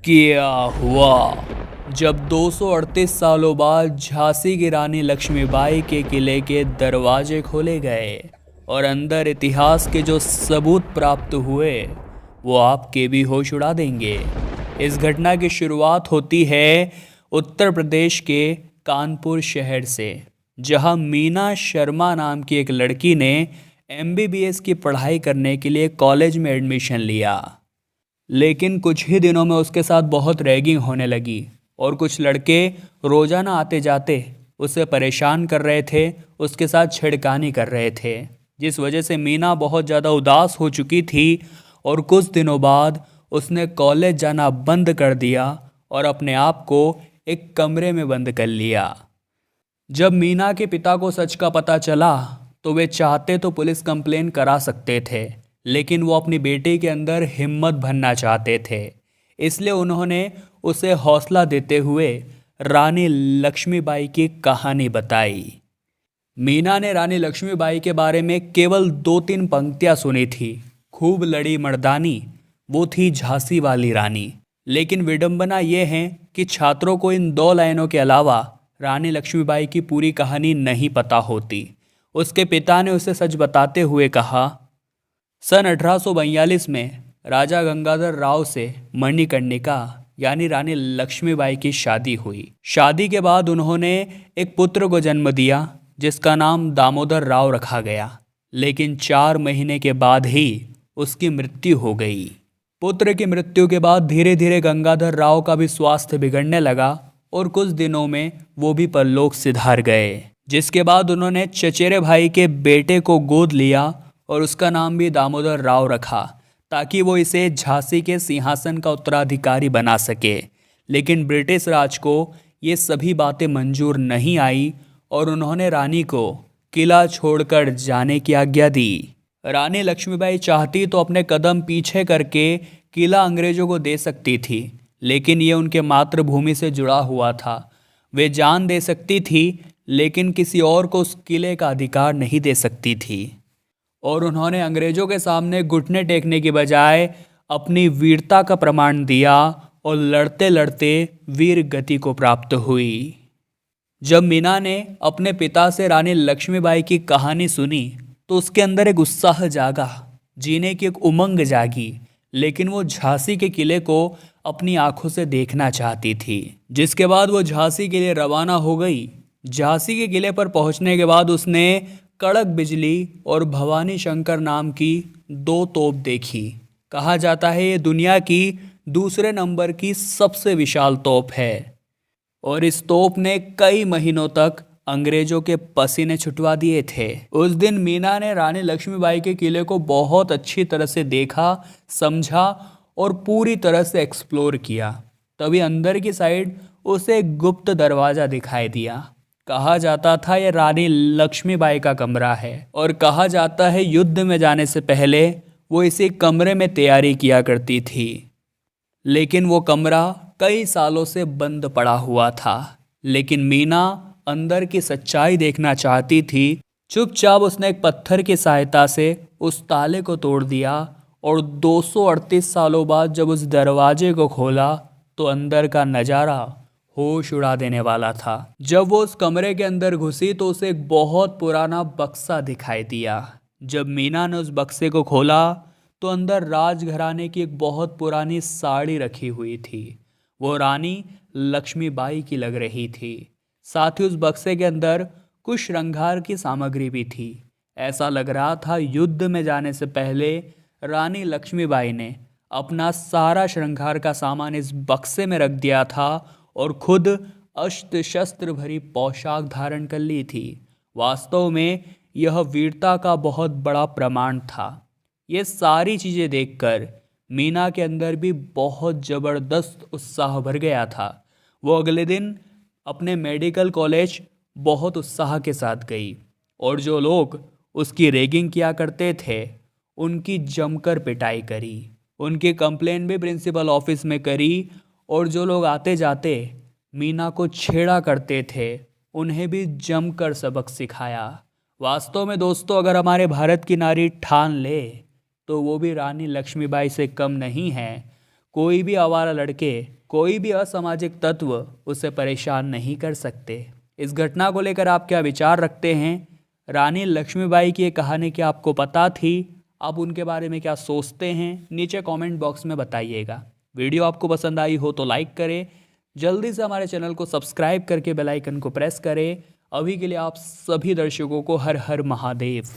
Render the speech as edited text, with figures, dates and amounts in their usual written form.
क्या हुआ जब 238 सालों बाद झांसी की रानी लक्ष्मीबाई के किले के दरवाजे खोले गए और अंदर इतिहास के जो सबूत प्राप्त हुए वो आपके भी होश उड़ा देंगे। इस घटना की शुरुआत होती है उत्तर प्रदेश के कानपुर शहर से, जहां मीना शर्मा नाम की एक लड़की ने एमबीबीएस की पढ़ाई करने के लिए कॉलेज में एडमिशन लिया। लेकिन कुछ ही दिनों में उसके साथ बहुत रैगिंग होने लगी और कुछ लड़के रोजाना आते जाते उसे परेशान कर रहे थे, उसके साथ छेड़खानी कर रहे थे, जिस वजह से मीना बहुत ज़्यादा उदास हो चुकी थी और कुछ दिनों बाद उसने कॉलेज जाना बंद कर दिया और अपने आप को एक कमरे में बंद कर लिया। जब मीना के पिता को सच का पता चला तो वे चाहते तो पुलिस कंप्लेन करा सकते थे, लेकिन वो अपनी बेटी के अंदर हिम्मत भरना चाहते थे। इसलिए उन्होंने उसे हौसला देते हुए रानी लक्ष्मीबाई की कहानी बताई। मीना ने रानी लक्ष्मीबाई के बारे में केवल 2-3 पंक्तियां सुनी थी। खूब लड़ी मर्दानी, वो थी झांसी वाली रानी। लेकिन विडंबना ये है कि छात्रों को इन 2 लाइनों के अलावा रानी लक्ष्मीबाई की पूरी कहानी नहीं पता होती। उसके पिता ने उसे सच बताते हुए कहा, सन 1842 में राजा गंगाधर राव से मणिकर्णिका यानी रानी लक्ष्मीबाई की शादी हुई। शादी के बाद उन्होंने एक पुत्र को जन्म दिया जिसका नाम दामोदर राव रखा गया, लेकिन 4 महीने के बाद ही उसकी मृत्यु हो गई। पुत्र की मृत्यु के बाद धीरे धीरे गंगाधर राव का भी स्वास्थ्य बिगड़ने लगा और कुछ दिनों में वो भी परलोक सिधार गए, जिसके बाद उन्होंने चचेरे भाई के बेटे को गोद लिया और उसका नाम भी दामोदर राव रखा ताकि वो इसे झांसी के सिंहासन का उत्तराधिकारी बना सके। लेकिन ब्रिटिश राज को ये सभी बातें मंजूर नहीं आई और उन्होंने रानी को किला छोड़कर जाने की आज्ञा दी। रानी लक्ष्मीबाई चाहती तो अपने कदम पीछे करके किला अंग्रेजों को दे सकती थी, लेकिन ये उनके मातृभूमि से जुड़ा हुआ था। वे जान दे सकती थी लेकिन किसी और को उस किले का अधिकार नहीं दे सकती थी। और उन्होंने अंग्रेजों के सामने घुटने टेकने की बजाय अपनी वीरता का प्रमाण दिया और लड़ते लड़ते वीर गति को प्राप्त हुई। जब मीना ने अपने पिता से रानी लक्ष्मीबाई की कहानी सुनी तो उसके अंदर एक उत्साह जागा, जीने की एक उमंग जागी, लेकिन वो झांसी के किले को अपनी आंखों से देखना चाहती थी। जिसके बाद वो झांसी के लिए रवाना हो गई। झांसी के किले पर पहुंचने के बाद उसने कड़क बिजली और भवानी शंकर नाम की 2 तोप देखी। कहा जाता है ये दुनिया की दूसरे नंबर की सबसे विशाल तोप है और इस तोप ने कई महीनों तक अंग्रेजों के पसीने छुटवा दिए थे। उस दिन मीना ने रानी लक्ष्मीबाई के किले को बहुत अच्छी तरह से देखा, समझा और पूरी तरह से एक्सप्लोर किया। तभी अंदर की साइड उसे एक गुप्त दरवाज़ा दिखाई दिया। कहा जाता था यह रानी लक्ष्मीबाई का कमरा है और कहा जाता है युद्ध में जाने से पहले वो इसी कमरे में तैयारी किया करती थी। लेकिन वो कमरा कई सालों से बंद पड़ा हुआ था, लेकिन मीना अंदर की सच्चाई देखना चाहती थी। चुपचाप उसने एक पत्थर की सहायता से उस ताले को तोड़ दिया और 238 सालों बाद जब उस दरवाजे को खोला तो अंदर का नज़ारा होश उड़ा देने वाला था। जब वो उस कमरे के अंदर घुसी तो उसे एक बहुत पुराना बक्सा दिखाई दिया। जब मीना ने उस बक्से को खोला तो अंदर राजघराने की एक बहुत पुरानी साड़ी रखी हुई थी। वो रानी लक्ष्मीबाई की लग रही थी। साथ ही उस बक्से के अंदर कुछ श्रृंगार की सामग्री भी थी। ऐसा लग रहा था युद्ध में जाने से पहले रानी लक्ष्मीबाई ने अपना सारा श्रृंगार का सामान इस बक्से में रख दिया था और खुद अस्त्र शस्त्र भरी पोशाक धारण कर ली थी। वास्तव में यह वीरता का बहुत बड़ा प्रमाण था। ये सारी चीज़ें देखकर मीना के अंदर भी बहुत ज़बरदस्त उत्साह भर गया था। वो अगले दिन अपने मेडिकल कॉलेज बहुत उत्साह के साथ गई और जो लोग उसकी रैगिंग किया करते थे उनकी जमकर पिटाई करी। उनकी कंप्लेंट भी प्रिंसिपल ऑफिस में करी और जो लोग आते जाते मीना को छेड़ा करते थे उन्हें भी जमकर सबक सिखाया। वास्तव में दोस्तों, अगर हमारे भारत की नारी ठान ले तो वो भी रानी लक्ष्मीबाई से कम नहीं है। कोई भी आवारा लड़के, कोई भी असामाजिक तत्व उसे परेशान नहीं कर सकते। इस घटना को लेकर आप क्या विचार रखते हैं? रानी लक्ष्मीबाई की ये कहानी क्या आपको पता थी? आप उनके बारे में क्या सोचते हैं? नीचे कमेंट बॉक्स में बताइएगा। वीडियो आपको पसंद आई हो तो लाइक करें, जल्दी से हमारे चैनल को सब्सक्राइब करके बेल आइकन को प्रेस करें। अभी के लिए आप सभी दर्शकों को हर हर महादेव।